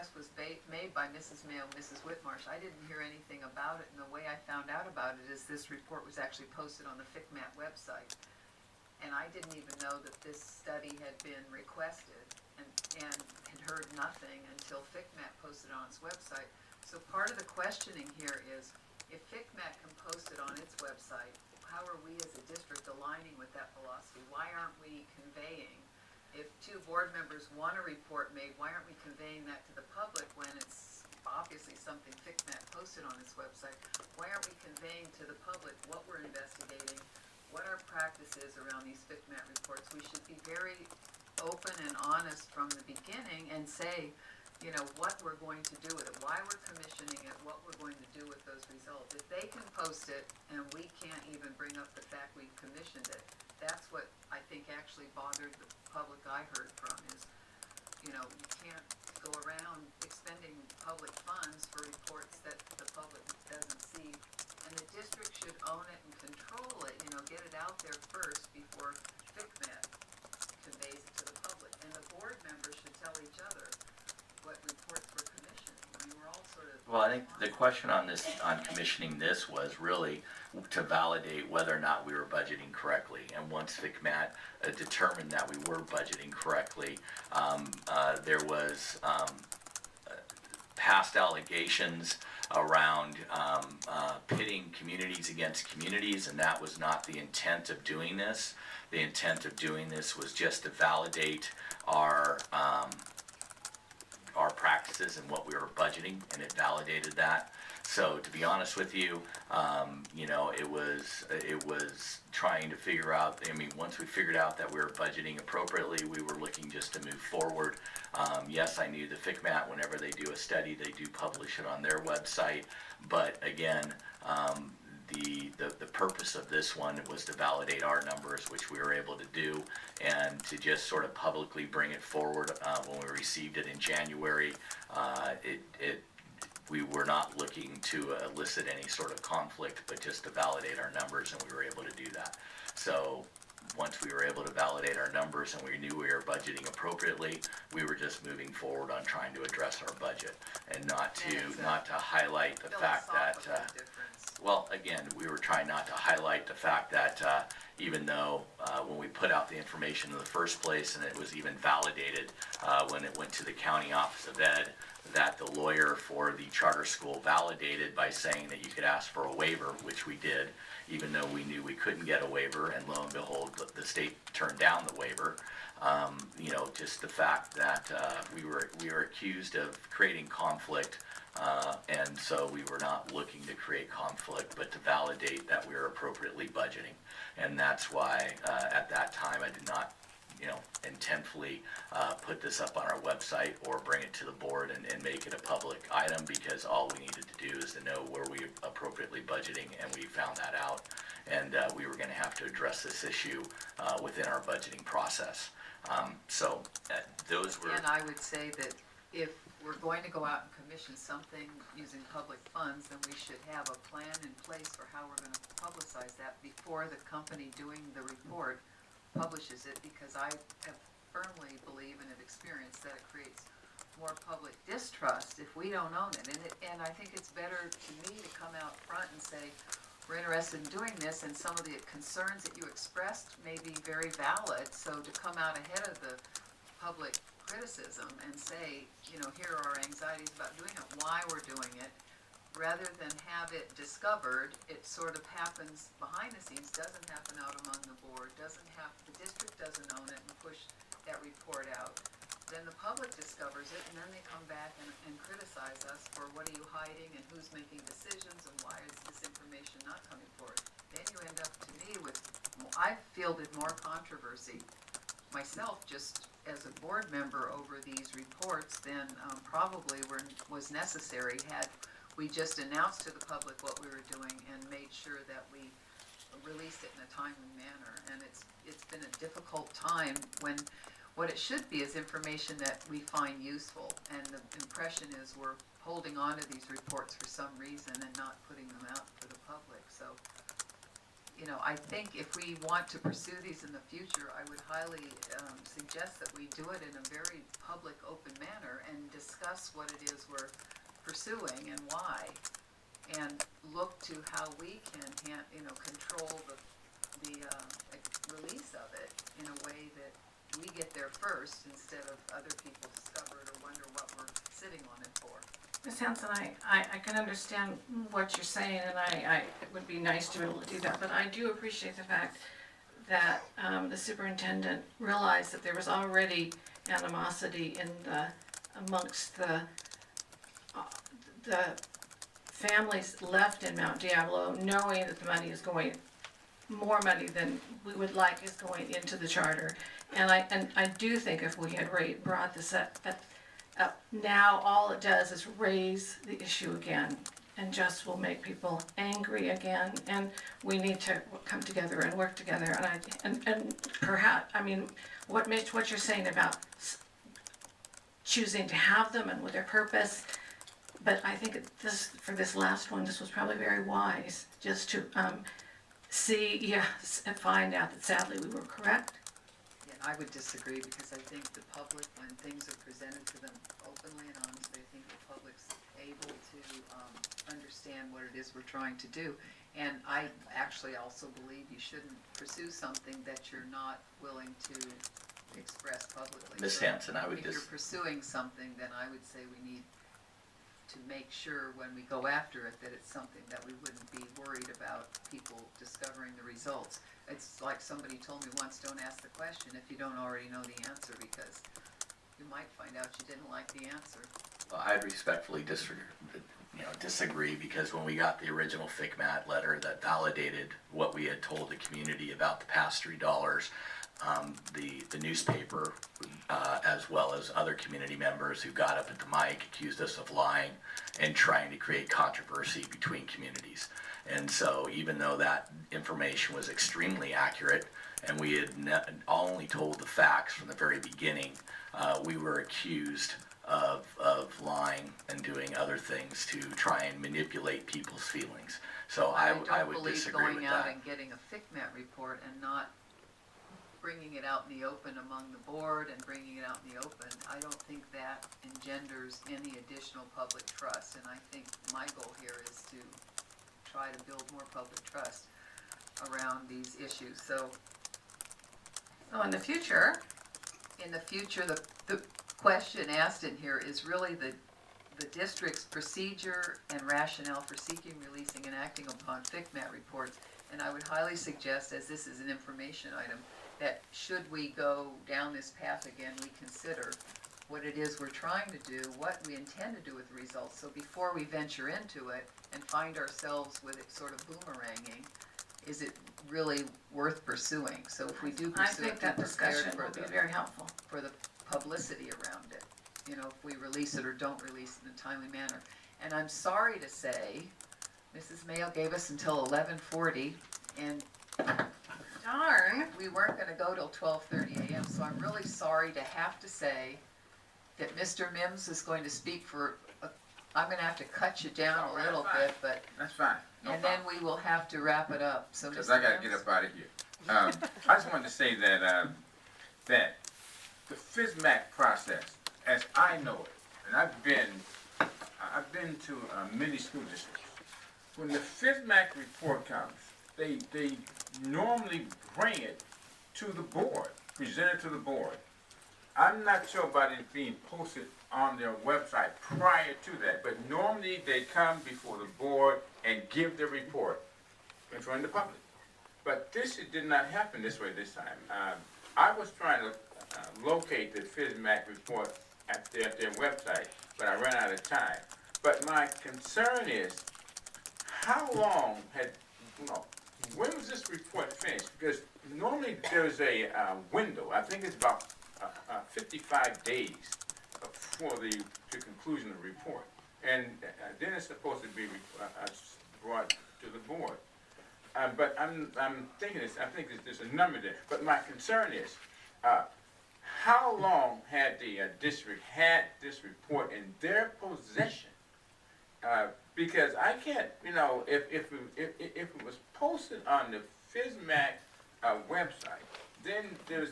request was made by Mrs. Mayo, Mrs. Whitmarsh. I didn't hear anything about it, and the way I found out about it is this report was actually posted on the FCMAT website. And I didn't even know that this study had been requested, and had heard nothing until FCMAT posted it on its website. So part of the questioning here is, if FCMAT can post it on its website, how are we as a district aligning with that philosophy? Why aren't we conveying? If two board members want a report made, why aren't we conveying that to the public when it's obviously something FCMAT posted on its website? Why aren't we conveying to the public what we're investigating, what our practice is around these FCMAT reports? We should be very open and honest from the beginning and say, you know, what we're going to do with it, why we're commissioning it, what we're going to do with those results. If they can post it and we can't even bring up the fact we've commissioned it, that's what I think actually bothered the public I heard from is, you know, you can't go around expending public funds for reports that the public doesn't see. And the district should own it and control it, you know, get it out there first before FCMAT conveys it to the public. And the board members should tell each other what reports we're commissioning. I mean, we're all sort of... Well, I think the question on this, on commissioning this, was really to validate whether or not we were budgeting correctly. And once FCMAT determined that we were budgeting correctly, there was past allegations around pitting communities against communities, and that was not the intent of doing this. The intent of doing this was just to validate our practices and what we were budgeting, and it validated that. So to be honest with you, you know, it was trying to figure out, I mean, once we figured out that we were budgeting appropriately, we were looking just to move forward. Yes, I knew the FCMAT, whenever they do a study, they do publish it on their website, but again, the purpose of this one was to validate our numbers, which we were able to do, and to just sort of publicly bring it forward. When we received it in January, we were not looking to elicit any sort of conflict, but just to validate our numbers, and we were able to do that. So once we were able to validate our numbers and we knew we were budgeting appropriately, we were just moving forward on trying to address our budget, and not to highlight the fact that well, again, we were trying not to highlight the fact that even though when we put out the information in the first place, and it was even validated when it went to the County Office of Ed, that the lawyer for the charter school validated by saying that you could ask for a waiver, which we did, even though we knew we couldn't get a waiver, and lo and behold, the state turned down the waiver. You know, just the fact that we were accused of creating conflict, and so we were not looking to create conflict, but to validate that we were appropriately budgeting. And that's why at that time I did not, you know, intentfully put this up on our website or bring it to the board and make it a public item, because all we needed to do is to know where we were appropriately budgeting, and we found that out. And we were going to have to address this issue within our budgeting process. So those were... And I would say that if we're going to go out and commission something using public funds, then we should have a plan in place for how we're going to publicize that before the company doing the report publishes it, because I have firmly believe and have experienced that it creates more public distrust if we don't own it. And I think it's better to me to come out front and say, we're interested in doing this, and some of the concerns that you expressed may be very valid, so to come out ahead of the public criticism and say, you know, here are our anxieties about doing it, why we're doing it, rather than have it discovered. It sort of happens behind the scenes, doesn't happen out among the board, the district doesn't own it and push that report out. Then the public discovers it, and then they come back and criticize us for what are you hiding and who's making decisions and why is this information not coming forward. Then you end up, to me, with, I've fielded more controversy myself just as a board member over these reports than probably was necessary had we just announced to the public what we were doing and made sure that we released it in a timely manner. And it's been a difficult time when what it should be is information that we find useful, and the impression is we're holding on to these reports for some reason and not putting them out for the public. So, you know, I think if we want to pursue these in the future, I would highly suggest that we do it in a very public, open manner and discuss discuss what it is we're pursuing and why, and look to how we can, control the release of it in a way that we get there first instead of other people discover it or wonder what we're sitting on it for. Ms. Hanson, I can understand what you're saying, and it would be nice to be able to do that, but I do appreciate the fact that the superintendent realized that there was already animosity amongst the families left in Mount Diablo, knowing that the money is going, more money than we would like is going into the charter. And I do think if we had brought this up, now all it does is raise the issue again, and just will make people angry again, and we need to come together and work together, and perhaps, what you're saying about choosing to have them and with their purpose, but I think for this last one, this was probably very wise, just to and find out that sadly we were correct. Yeah, I would disagree, because I think the public, when things are presented to them openly and honestly, I think the public's able to understand what it is we're trying to do. And I actually also believe you shouldn't pursue something that you're not willing to express publicly. Ms. Hanson, I would If you're pursuing something, then I would say we need to make sure when we go after it that it's something that we wouldn't be worried about people discovering the results. It's like somebody told me once, don't ask the question if you don't already know the answer, because you might find out you didn't like the answer. Well, I'd respectfully disagree, because when we got the original FCMAT letter that validated what we had told the community about the past $3, the newspaper, as well as other community members who got up at the mic, accused us of lying and trying to create controversy between communities. And so even though that information was extremely accurate, and we had only told the facts from the very beginning, we were accused of lying and doing other things to try and manipulate people's feelings. So I would disagree with Going out that. and getting a FCMAT report and not bringing it out in the open among the board and bringing it out in the open, I don't think that engenders any additional public trust. And I think my goal here is to try to build more public trust around these issues. So So in the future, the question asked in here is really the district's procedure and rationale for seeking, releasing, and acting upon FCMAT reports. And I would highly suggest, as this is an information item, that should we go down this path again, we consider what it is we're trying to do, what we intend to do with the results. So before we venture into it and find ourselves with it sort of boomeranging, is it really worth pursuing? So if we do I pursue it, think that be prepared discussion will be very helpful. for the publicity around it, if we release it or don't release it in a timely manner. And I'm sorry to say, Mrs. Mayo gave us until 11:40, and Darn. we weren't gonna go till 12:30 a.m., so I'm really sorry to have to say that Mr. Mims is going to speak I'm gonna have to cut you down a little bit, but, That's fine. and then we will have to wrap it up, so Mr. Because I gotta Mims? get up out of here. I just wanted to say that, that the FCMAT process, as I know it, and I've been to many school districts, when the FCMAT report comes, they normally bring it to the board, present it to the board. I'm not sure about it being posted on their website prior to that, but normally they come before the board and give the report in front of the public. But it did not happen this way this time. I was trying to locate the FCMAT report at their website, but I ran out of time. But my concern is, how long when was this report finished? Because normally there's a window, I think it's about 55 days for the conclusion of the report. And then it's supposed to be brought to the board. But I'm thinking I think there's a number there. But my concern is, how long had the district had this report in their possession? Because I can't, if it was posted on the FCMAT website, then there's